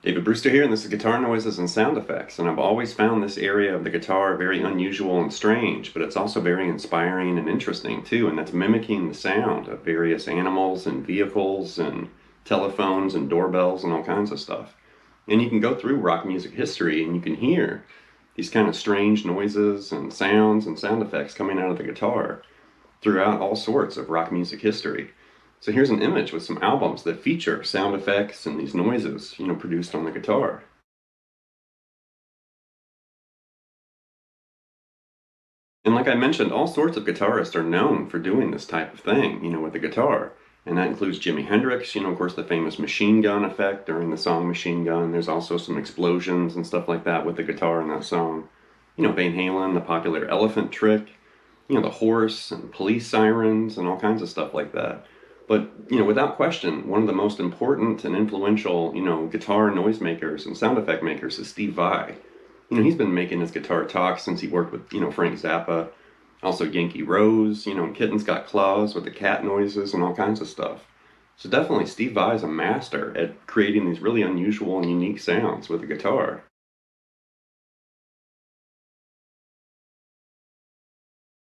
David Brewster here, and this is Guitar Noises and Sound Effects, and I've always found this area of the guitar very unusual and strange, but it's also very inspiring and interesting too, and that's mimicking the sound of various animals and vehicles and telephones and doorbells and all kinds of stuff. And you can go through rock music history and you can hear these kind of strange noises and sounds and sound effects coming out of the guitar throughout all sorts of rock music history. So here's an image with some albums that feature sound effects and these noises, produced on the guitar. And like I mentioned, all sorts of guitarists are known for doing this type of thing, with the guitar. And that includes Jimi Hendrix, of course, the famous machine gun effect during the song Machine Gun. There's also some explosions and stuff like that with the guitar in that song. Van Halen, the popular elephant trick, the horse and police sirens and all kinds of stuff like that. But, without question, one of the most important and influential, guitar noisemakers and sound effect makers is Steve Vai. He's been making his guitar talk since he worked with, Frank Zappa, also Yankee Rose, and Kitten's Got Claws with the cat noises and all kinds of stuff. So definitely Steve Vai is a master at creating these really unusual and unique sounds with the guitar.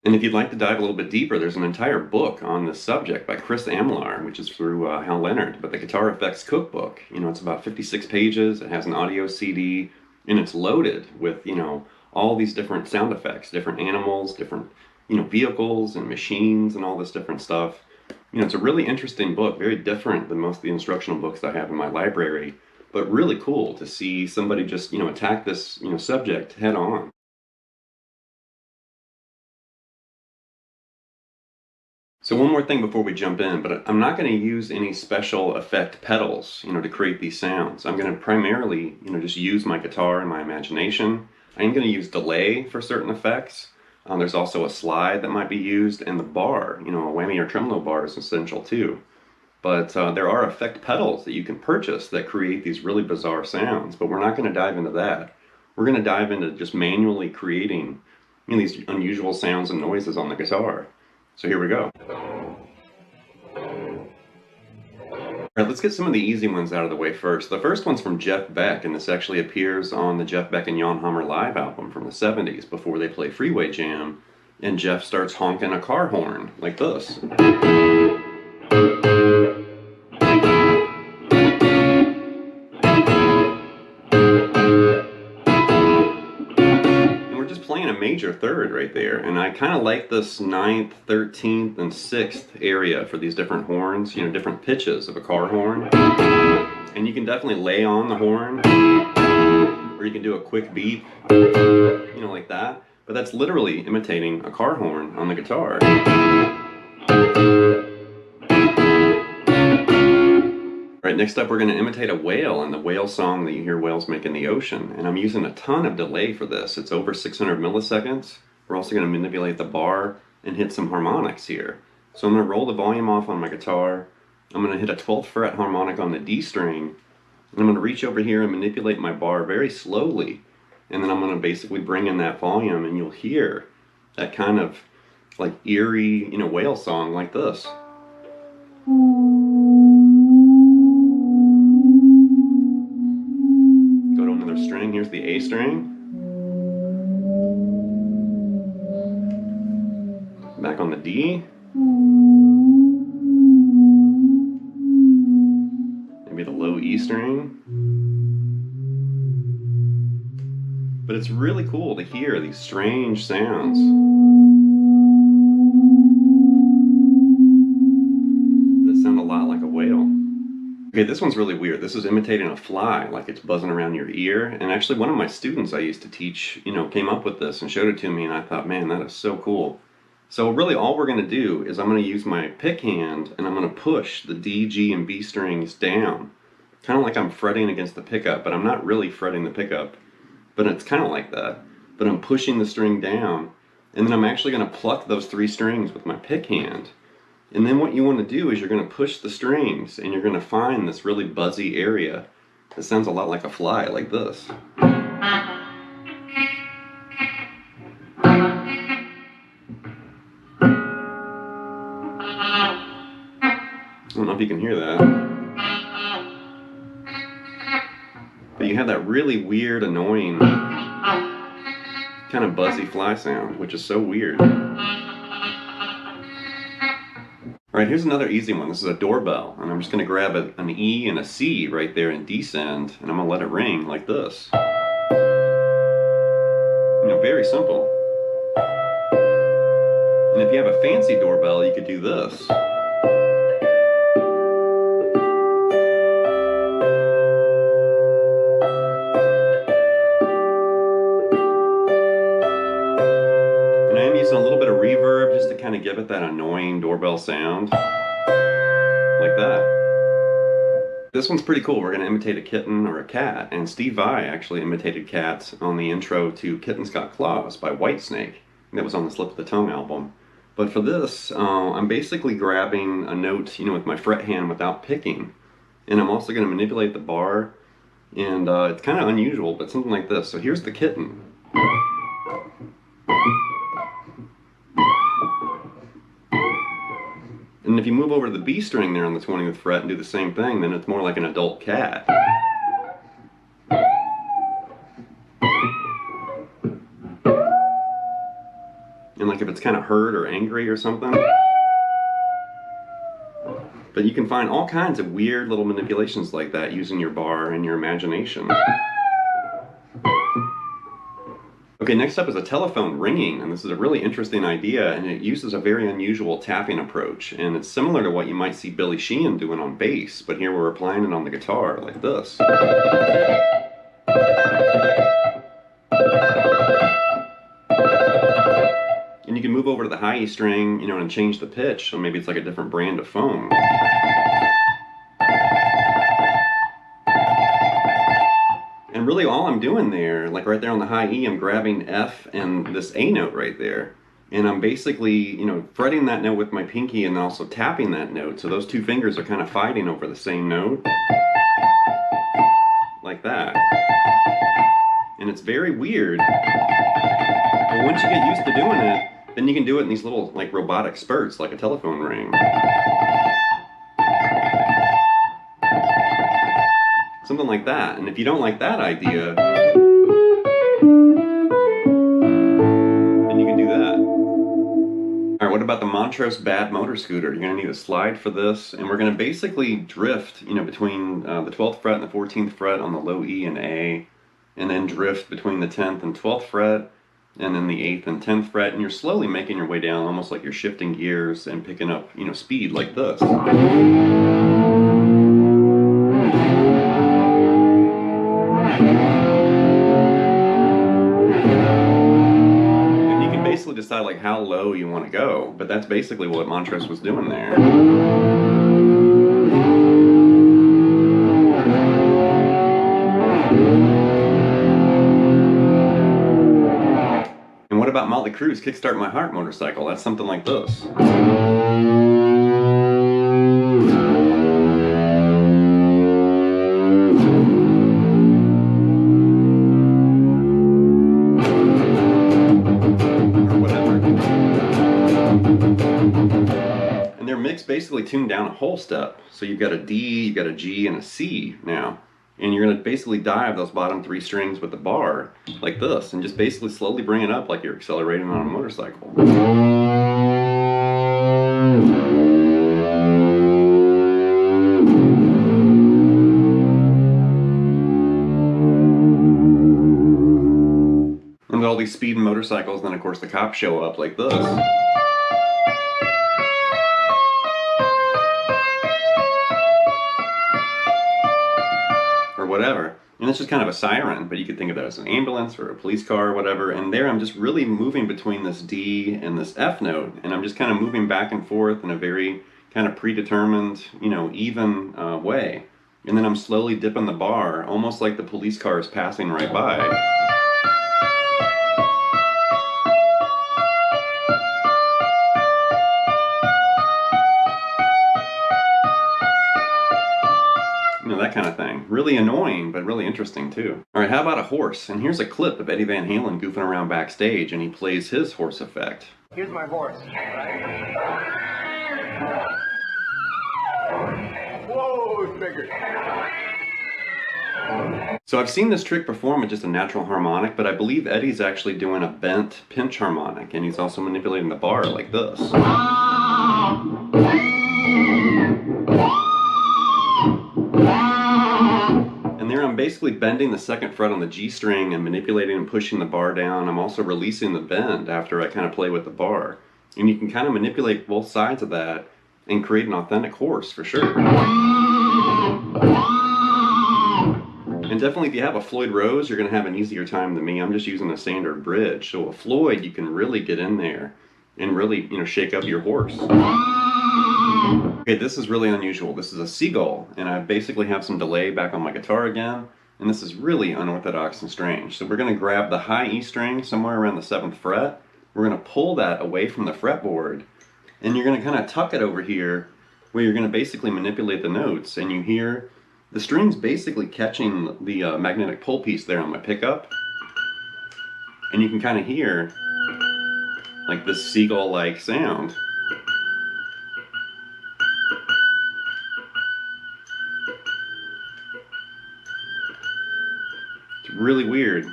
And if you'd like to dive a little bit deeper, there's an entire book on this subject by Chris Amlar, which is through Hal Leonard, but the Guitar Effects Cookbook. It's about 56 pages, it has an audio CD, and it's loaded with, all these different sound effects, different animals, different, vehicles and machines and all this different stuff. It's a really interesting book, very different than most of the instructional books I have in my library, but really cool to see somebody just, attack this, subject head on. So one more thing before we jump in, but I'm not going to use any special effect pedals, to create these sounds. I'm going to primarily, just use my guitar and my imagination. I'm going to use delay for certain effects. There's also a slide that might be used, and the bar, a whammy or tremolo bar is essential too. But there are effect pedals that you can purchase that create these really bizarre sounds, but we're not going to dive into that. We're going to dive into just manually creating, these unusual sounds and noises on the guitar. So here we go. All right, let's get some of the easy ones out of the way first. The first one's from Jeff Beck, and this actually appears on the Jeff Beck and Jan Hammer live album from the 70s before they play Freeway Jam, and Jeff starts honking a car horn like this. Playing a major third right there, and I kind of like this 9th, 13th, and 6th area for these different horns, different pitches of a car horn. And you can definitely lay on the horn, or you can do a quick beep, like that. But that's literally imitating a car horn on the guitar. Alright, next up we're going to imitate a whale and the whale song that you hear whales make in the ocean. And I'm using a ton of delay for this. It's over 600 milliseconds. We're also going to manipulate the bar and hit some harmonics here. So I'm going to roll the volume off on my guitar. I'm going to hit a 12th fret harmonic on the D string. And I'm going to reach over here and manipulate my bar very slowly. And then I'm going to basically bring in that volume, and you'll hear that kind of like eerie, whale song like this. String. Here's the A string. Back on the D. Maybe the low E string. But it's really cool to hear these strange sounds. That sound a lot like a whale. Okay, this one's really weird. This is imitating a fly, like it's buzzing around your ear. And actually one of my students I used to teach, came up with this and showed it to me, and I thought, man, that is so cool. So really all we're going to do is I'm going to use my pick hand, and I'm going to push the D, G, and B strings down. Kind of like I'm fretting against the pickup, but I'm not really fretting the pickup. But it's kind of like that. But I'm pushing the string down, and then I'm actually going to pluck those 3 strings with my pick hand. And then what you want to do is you're going to push the strings, and you're going to find this really buzzy area that sounds a lot like a fly, like this. I don't know if you can hear that. you have that really weird, annoying kind of buzzy fly sound, which is so weird. Alright, here's another easy one. This is a doorbell, and I'm just going to grab an E and a C right there and descend, and I'm going to let it ring like this. You know, very simple. And if you have a fancy doorbell, you could do this. And I am using a little bit of reverb just to kind of give it that annoying doorbell sound. Like that. This one's pretty cool. We're going to imitate a kitten or a cat, and Steve Vai actually imitated cats on the intro to Kitten's Got Claws by Whitesnake. That was on the Slip of the Tongue album. But for this, I'm basically grabbing a note, you know, with my fret hand without picking, and I'm also going to manipulate the bar, and it's kind of unusual, but something like this. So here's the kitten. And if you move over to the B string there on the 20th fret and do the same thing, then it's more like an adult cat. And like if it's kind of hurt or angry or something. But you can find all kinds of weird little manipulations like that using your bar and your imagination. Okay, next up is a telephone ringing, and this is a really interesting idea, and it uses a very unusual tapping approach, and it's similar to what you might see Billy Sheehan doing on bass, but here we're applying it on the guitar like this. And you can move over to the high E string, you know, and change the pitch, so maybe it's like a different brand of foam. And really all I'm doing there, like right there on the high E, I'm grabbing F and this A note right there. And I'm basically, you know, fretting that note with my pinky and then also tapping that note. So those two fingers are kind of fighting over the same note. Like that. And it's very weird. But once you get used to doing it, then you can do it in these little, like, robotic spurts, like a telephone ring. Something like that. And if you don't like that idea, then you can do that. Alright, what about the Montrose Bad Motor Scooter? You're going to need a slide for this, and we're going to basically drift, you know, between the 12th fret and the 14th fret on the low E and A, and then drift between the 10th and 12th fret, and then the 8th and 10th fret, and you're slowly making your way down, almost like you're shifting gears and picking up, you know, speed like this. Decide like how low you want to go, but that's basically what Montrose was doing there. And what about Motley Crue's Kickstart My Heart motorcycle? That's something like this. Basically tuned down a whole step. So you've got a D, you've got a G, and a C now. And you're going to basically dive those bottom three strings with the bar like this, and just basically slowly bring it up like you're accelerating on a motorcycle. And with all these speeding motorcycles, then of course the cops show up like this. Whatever. And it's just kind of a siren, but you could think of that as an ambulance or a police car or whatever. And there I'm just really moving between this D and this F note, and I'm just kind of moving back and forth in a very kind of predetermined, you know, even way. And then I'm slowly dipping the bar, almost like the police car is passing right by. That kind of thing. Really annoying, but really interesting too. Alright, how about a horse? And here's a clip of Eddie Van Halen goofing around backstage, and he plays his horse effect. Here's my horse. Whoa, it's bigger. So I've seen this trick performed with just a natural harmonic, but I believe Eddie's actually doing a bent pinch harmonic, and he's also manipulating the bar like this. And there I'm basically bending the second fret on the G string and manipulating and pushing the bar down. I'm also releasing the bend after I kind of play with the bar. And you can kind of manipulate both sides of that and create an authentic horse for sure. And definitely if you have a Floyd Rose, you're going to have an easier time than me. I'm just using a standard bridge. So a Floyd, you can really get in there and really, shake up your horse. Okay, this is really unusual. This is a Seagull, and I basically have some delay back on my guitar again, and this is really unorthodox and strange. So we're going to grab the high E string somewhere around the 7th fret. We're going to pull that away from the fretboard, and you're going to kind of tuck it over here where you're going to basically manipulate the notes, and you hear the strings basically catching the magnetic pull piece there on my pickup, and you can kind of hear like this Seagull-like sound. It's really weird.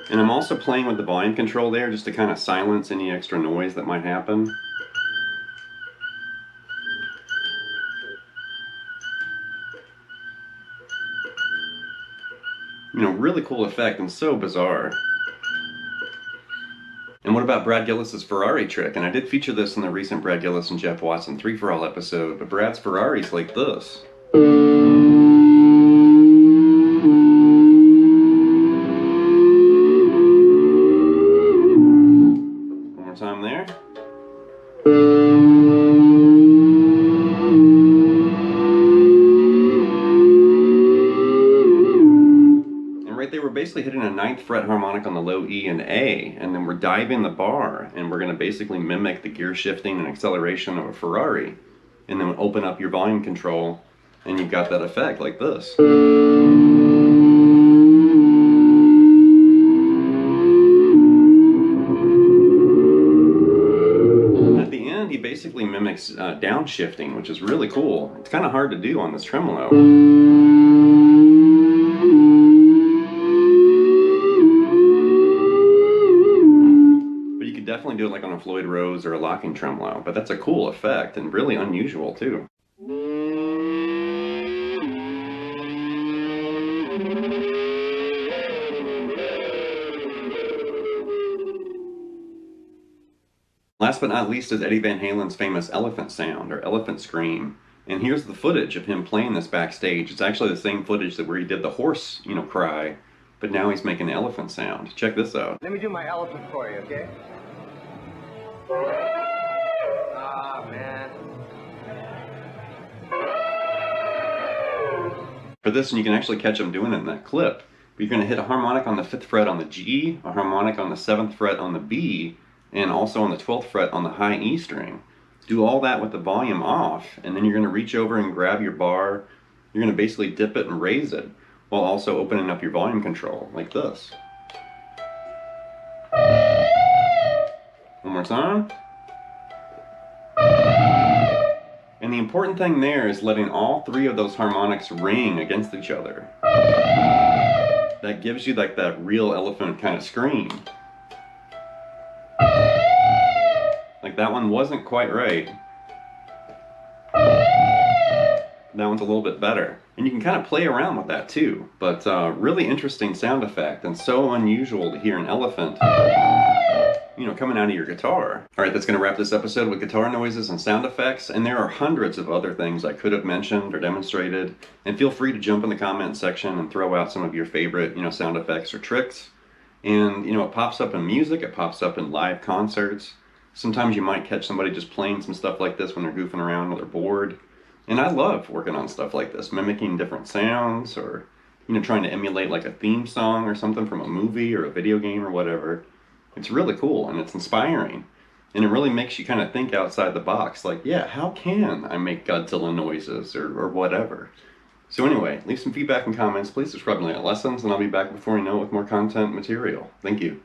And I'm also playing with the volume control there just to kind of silence any extra noise that might happen. Really cool effect and so bizarre. And what about Brad Gillis' Ferrari trick? And I did feature this in the recent Brad Gillis and Jeff Watson 3 for All episode, but Brad's Ferrari's like this. One more time there. We're basically hitting a 9th fret harmonic on the low E and A, and then we're diving the bar, and we're going to basically mimic the gear shifting and acceleration of a Ferrari, and then open up your volume control, and you've got that effect like this. And at the end, he basically mimics downshifting, which is really cool. It's kind of hard to do on this tremolo. Definitely do it like on a Floyd Rose or a locking tremolo, but that's a cool effect and really unusual too. Last but not least is Eddie Van Halen's famous elephant sound or elephant scream. And here's the footage of him playing this backstage. It's actually the same footage that where he did the horse, cry, but now he's making the elephant sound. Check this out. Let me do my elephant for you, okay? Ah, man. For this, and you can actually catch him doing it in that clip. But you're going to hit a harmonic on the 5th fret on the G, a harmonic on the 7th fret on the B, and also on the 12th fret on the high E string. Do all that with the volume off, and then you're going to reach over and grab your bar. You're going to basically dip it and raise it, while also opening up your volume control, like this. One more time. And the important thing there is letting all 3 of those harmonics ring against each other. That gives you like that real elephant kind of scream. Like that one wasn't quite right. That one's a little bit better. And you can kind of play around with that too. But really interesting sound effect and so unusual to hear an elephant coming out of your guitar. Alright, that's going to wrap this episode with guitar noises and sound effects, and there are hundreds of other things I could have mentioned or demonstrated, and feel free to jump in the comment section and throw out some of your favorite, sound effects or tricks. And, it pops up in music, it pops up in live concerts. Sometimes you might catch somebody just playing some stuff like this when they're goofing around or they're bored. And I love working on stuff like this, mimicking different sounds or, trying to emulate like a theme song or something from a movie or a video game or whatever. It's really cool and it's inspiring. And it really makes you kind of think outside the box, like, yeah, how can I make Godzilla noises or whatever? So anyway, leave some feedback and comments. Please subscribe to my lessons, and I'll be back before you know it with more content material. Thank you.